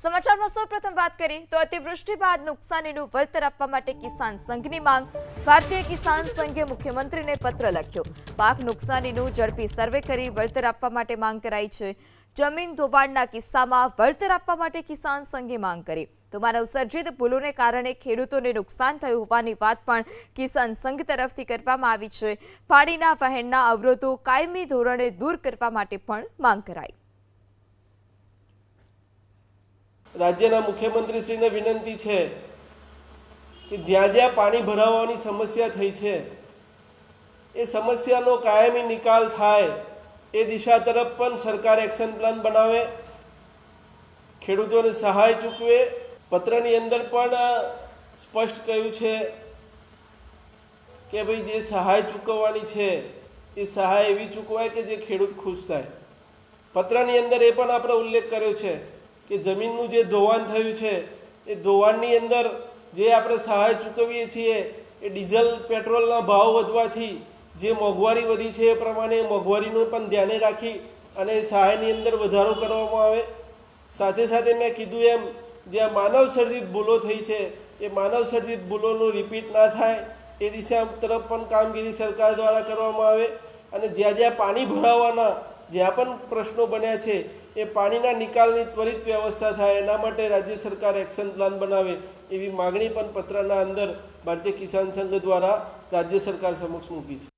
સમાચારમાં સૌપ્રથમ વાત કરીએ તો અતિવૃષ્ટિ બાદ નુકસાનીનું વળતર આપવા માટે કિસાન સંઘની માંગ। ભારતીય કિસાન સંઘે મુખ્યમંત્રીને પત્ર લખ્યો। પાક નુકસાનીનું ઝડપી સર્વે કરી વળતર આપવા માટે માંગ કરાઈ છે। જમીન ધોવાણના કિસ્સામાં વળતર આપવા માટે કિસાન સંઘે માંગ કરી તો માનવસર્જિત ભૂલોને કારણે ખેડૂતોને નુકસાન થયું હોવાની વાત પણ કિસાન સંઘ તરફથી કરવામાં આવી છે। પાણીના વહેણના અવરોધો કાયમી ધોરણે દૂર કરવા માટે પણ માંગ કરાઈ। રાજ્યના મુખ્યમંત્રીશ્રીને વિનંતી છે કે જ્યાં જ્યાં પાણી ભરાવાની સમસ્યા થઈ છે એ સમસ્યાનો કાયમી નિકાલ થાય એ દિશા તરફ પણ સરકાર એક્શન પ્લાન બનાવે, ખેડૂતોને સહાય ચૂકવે। પત્રની અંદર પણ સ્પષ્ટ કહ્યું છે કે ભાઈ જે સહાય ચૂકવવાની છે એ સહાય એવી ચૂકવાય કે જે ખેડૂત ખુશ થાય। પત્રની અંદર એ પણ આપણે ઉલ્લેખ કર્યો છે કે જમીનનું જે ધોવાણ થયું છે એ ધોવાણની અંદર જે આપણે સહાય ચૂકવીએ છીએ એ ડીઝલ પેટ્રોલના ભાવ વધવાથી જે મોંઘવારી વધી છે એ પ્રમાણે મોંઘવારીનું પણ ધ્યાને રાખી અને સહાયની અંદર વધારો કરવામાં આવે। સાથે સાથે મેં કીધું એમ જ્યાં માનવ સર્જિત ભૂલો થઈ છે એ માનવ સર્જિત ભૂલોનું રિપીટ ના થાય એ દિશા તરફ પણ કામગીરી સરકાર દ્વારા કરવામાં આવે અને જ્યાં જ્યાં પાણી ભરાવાના જ્યાં પણ પ્રશ્નો બન્યા છે એ પાણીના નિકાલની ત્વરિત વ્યવસ્થા થાય એના માટે રાજ્ય સરકાર એક્શન પ્લાન બનાવે એવી માગણી પણ પત્રના અંદર ભારતીય કિસાન સંઘ દ્વારા રાજ્ય સરકાર સમક્ષ મૂકી છે।